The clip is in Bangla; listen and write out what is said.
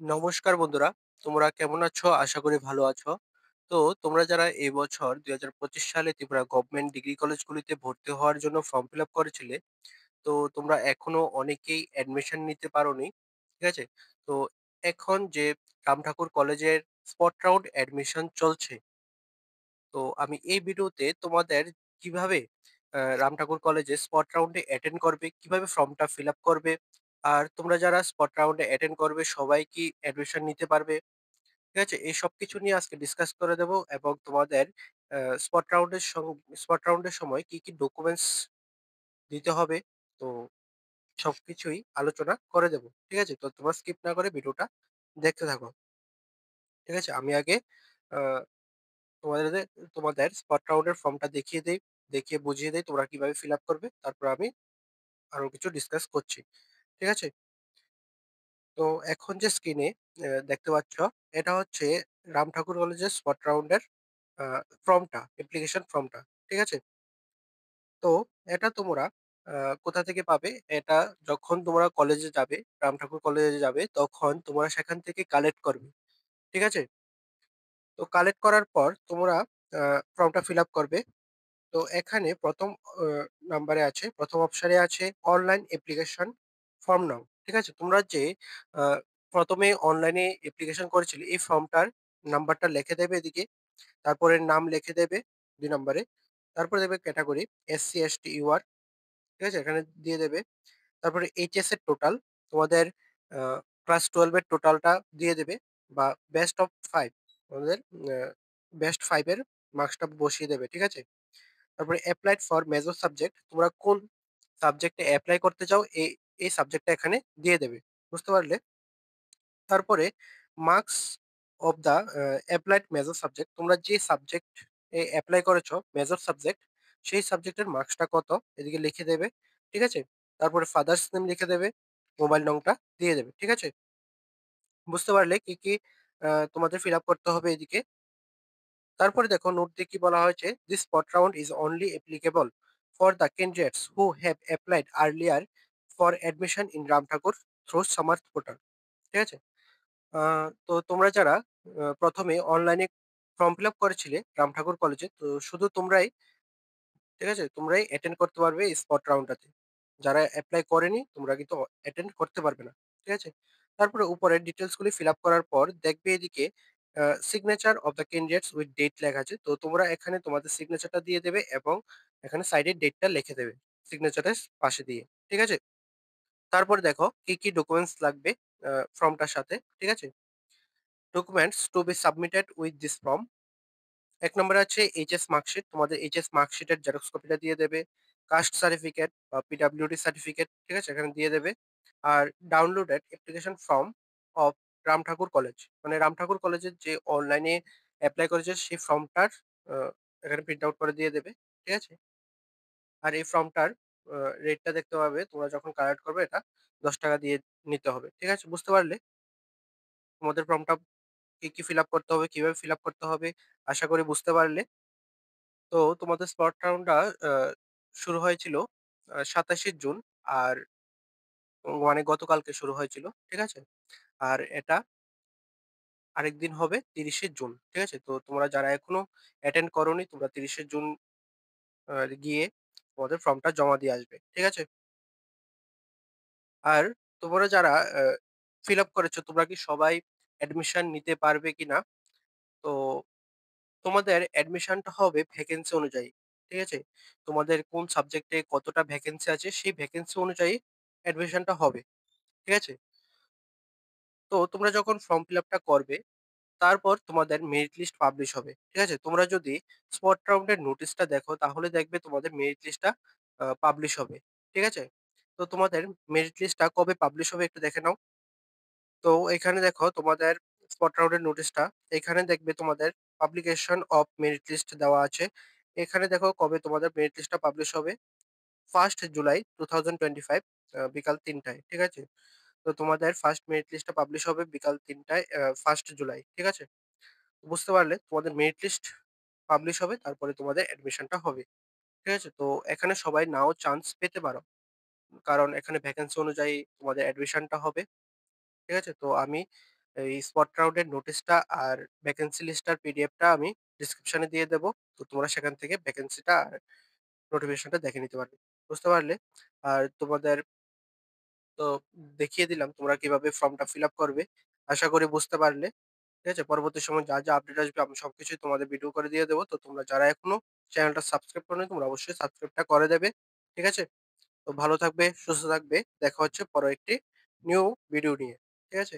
নমস্কার বন্ধুরা, তোমরা কেমন আছো? আশা করি ভালো আছো। তো তোমরা যারা এই বছর ২০২৫ সালে ত্রিপুরা গভর্নমেন্ট ডিগ্রি কলেজগুলিতে ভর্তি হওয়ার জন্য ফর্ম ফিল আপ করেছিলে, তো তোমরা এখনো অনেকেই অ্যাডমিশন নিতে পারোনি। ঠিক আছে? তো এখন যে রামঠাকুর কলেজের স্পট রাউন্ড অ্যাডমিশন চলছে। তো আমি এই ভিডিওতে তোমাদের কিভাবে রামঠাকুর কলেজে স্পট রাউন্ডে অ্যাটেন্ড করবে, কিভাবে ফর্মটা ফিল আপ করবে, আর তোমরা যারা স্পট রাউন্ডে অ্যাটেন্ড করবে সবাই কি অ্যাডমিশন নিতে পারবে? ঠিক আছে? এই সবকিছু নিয়ে আজকে ডিসকাস করে দেব এবং তোমাদের আ স্পট রাউন্ডের স্পট রাউন্ডের সময় কি, কি ডকুমেন্টস দিতে হবে, তো সবকিছুই আলোচনা করে দেব। ঠিক আছে? তো তোমরা স্কিপ না করে ভিডিওটা দেখতে থাকো। ঠিক আছে? আমি আগে আ তোমাদের তোমাদের স্পট রাউন্ডের ফর্মটা দেখিয়ে দেই, দেখিয়ে বুঝিয়ে দেই তোমরা কিভাবে ফিল আপ করবে। তারপর আমি আরো কিছু ডিসকাস করছি। ঠিক আছে? তো এখন যে স্ক্রিনে দেখতে পাচ্ছ, এটা হচ্ছে রাম ঠাকুর কলেজের স্পট রাউন্ডের আ ফর্মটা, অ্যাপ্লিকেশন ফর্মটা। ঠিক আছে? তো এটা তোমরা আ কোথা থেকে পাবে? এটা যখন তোমরা কলেজে যাবে, রাম ঠাকুর কলেজে যাবে, তখন তোমরা সেখান থেকে কালেক্ট করবে। ঠিক আছে? তো কালেক্ট করার পর তোমরা আ ফর্মটা ফিল আপ করবে। তো এখানে ১ম অ নাম্বারে আছে, ১ম অপশনে আছে অনলাইন অ্যাপ্লিকেশন ফর্ম নাও। ঠিক আছে? তোমরা যে আ ১ম এ অনলাইনে অ্যাপ্লিকেশন করেছিলে, এই ফর্মটার নাম্বারটা লিখে দেবে এদিকে। তারপরে নাম লিখে দেবে ২ নম্বরে। তারপরে দেবে ক্যাটেগরি এসসি, এসটি, ইউআর। ঠিক আছে? এখানে দিয়ে দেবে। তারপরে এইচএস এর টোটাল, তোমাদের আ ক্লাস 12 এর টোটালটা দিয়ে দেবে বা বেস্ট অফ ৫ তোমাদের আ বেস্ট ৫ এর মার্কসটা বসিয়ে দেবে। ঠিক আছে? তারপরে এপ্লাইড ফর মেজর সাবজেক্ট, তোমরা কোন সাবজেক্টে এপ্লাই করতে চাও এই সাবজেক্টটা এখানে দিয়ে দেবে। বুঝতে পারলে? তারপরে marks of the applied major subject, তোমরা যে সাবজেক্ট এপ্লাই করেছো মেজর সাবজেক্ট, সেই সাবজেক্টের মার্কসটা কত এদিকে লিখে দেবে। ঠিক আছে? তারপরে ফাদার্স নেম লিখে দেবে, মোবাইল নংটা দিয়ে দেবে। ঠিক আছে? বুঝতে পারলে কি, কি তোমাদের ফিল আপ করতে হবে এদিকে। তারপরে দেখো নোট দিয়ে কি বলা হয়েছে, "this spot round is only applicable for the candidates who have applied earlier for admission in Ramthakur through Samarth portal." ঠিক আছে? আ তো তোমরা যারা ১ম এ অনলাইনে ফর্ম ফিল আপ করেছিলে রামঠাকুর কলেজে, তো শুধু তোমরাই, ঠিক আছে? তোমরাই অ্যাটেন্ড করতে পারবে এই স্পট রাউন্ডটাতে। যারা এপ্লাই করেনি তোমরা কিন্তু অ্যাটেন্ড করতে পারবে না। ঠিক আছে? তারপরে উপরে ডিটেইলস গুলি ফিল আপ করার পর দেখবে এদিকে signature of the candidates with date লেখা আছে। তো তোমরা এখানে তোমাদের সিগনেচারটা দিয়ে দেবে এবং এখানে সাইডে ডেটটা লিখে দেবে সিগনেচারের পাশে দিয়ে। ঠিক আছে? তারপরে দেখো কি, কি ডকুমেন্টস লাগবে ফর্মটার সাথে। ঠিক আছে? Documents to be submitted with this form. ১ নম্বরে আছে এইচএস মার্কশিট। তোমাদের এইচএস মার্কশিটের জেরক্স কপিটা দিয়ে দেবে। কাস্ট সার্টিফিকেট বা পিডব্লিউডি সার্টিফিকেট, ঠিক আছে? এখানে দিয়ে দেবে। আর downloaded application form of Ramthakur college. মানে রামঠাকুর কলেজের যে অনলাইনে এপ্লাই করেছে সেই ফর্মটার আ এখানে প্রিন্ট আউট করে দিয়ে দেবে। ঠিক আছে? আর এই ফর্মটার আ রেটটা দেখতে পাবে তোমরা যখন কালেক্ট করবে, এটা ৳১০ দিয়ে নিতে হবে। ঠিক আছে? বুঝতে পারলে? তোমাদের ফর্মটা কি, কি ফিল আপ করতে হবে, কিভাবে ফিল আপ করতে হবে, আশা করি বুঝতে পারলে। তো তোমাদের স্পট রাউন্ডটা আ শুরু হয়েছিল ২৭শে জুন। আর মানে গতকালকে শুরু হয়েছিল। ঠিক আছে? আর এটা আরেকদিন হবে ৩০শে জুন। ঠিক আছে? তো তোমরা যারা এখনো অ্যাটেন্ড করোনি তোমরা ৩০শে জুন গিয়ে তোমাদের ফর্মটা জমা দিয়ে আসবে। ঠিক আছে? আর তোমরা যারা ফিল আপ করেছো তোমরা কি সবাই অ্যাডমিশন নিতে পারবে কিনা? তো তোমাদের অ্যাডমিশনটা হবে ভ্যাকেন্সি অনুযায়ী। ঠিক আছে? তোমাদের কোন সাবজেক্টে কতটা ভ্যাকেন্সি আছে সেই ভ্যাকেন্সি অনুযায়ী অ্যাডমিশনটা হবে। ঠিক আছে? তো তোমরা যখন ফর্ম ফিল আপটা করবে, তারপর তোমাদের মেরিট লিস্ট পাবলিশ হবে। ঠিক আছে? তোমরা যদি স্পট রাউন্ডের নোটিশটা দেখো তাহলে দেখবে তোমাদের মেরিট লিস্টটা পাবলিশ হবে। ঠিক আছে? তো তোমাদের মেরিট লিস্টটা কবে পাবলিশ হবে একটু দেখে নাও। তো এখানে দেখো তোমাদের স্পট রাউন্ডের নোটিশটা, এখানে দেখবে তোমাদের পাবলিকেশন অফ মেরিট লিস্ট দেওয়া আছে। এখানে দেখো কবে তোমাদের মেরিট লিস্টটা পাবলিশ হবে। 1st জুলাই 2025 বিকাল ৩ টায়। ঠিক আছে? তো তোমাদের ফার্স্ট মেরিট লিস্টটা পাবলিশ হবে বিকাল ৩ টায় 1st জুলাই। ঠিক আছে? বুঝতে পারলে? তোমাদের মেরিট লিস্ট পাবলিশ হবে, তারপরে তোমাদের অ্যাডমিশনটা হবে। ঠিক আছে? তো এখানে সবাই নাও চান্স পেতে পারো। কারণ এখানে ভ্যাকেন্সি অনুযায়ী তোমাদের অ্যাডমিশনটা হবে। ঠিক আছে? তো আমি এই স্পট রাউন্ডের নোটিশটা আর ভ্যাকেন্সি লিস্টটার পিডিএফটা আমি ডেসক্রিপশনে দিয়ে দেবো। তো তোমরা সেখান থেকে ভ্যাকেন্সিটা আর নোটিফিকেশনটা দেখে নিতে পারবে। বুঝতে পারলে? আর তোমাদের তো দেখিয়ে দিলাম তোমরা কিভাবে ফর্মটা ফিল আপ করবে। আশা করি বুঝতে পারলে। ঠিক আছে? পরবর্তী সময়ে যা আপডেট আসবে আমি সবকিছুই তোমাদের ভিডিও করে দিয়ে দেবো। তো তোমরা যারা এখনো চ্যানেলটা সাবস্ক্রাইব করোনি তোমরা অবশ্যই সাবস্ক্রাইবটা করে দেবে। ঠিক আছে? তো ভালো থাকবে, সুস্থ থাকবে। দেখা হচ্ছে পরে একটি নিউ ভিডিও নিয়ে। ঠিক আছে?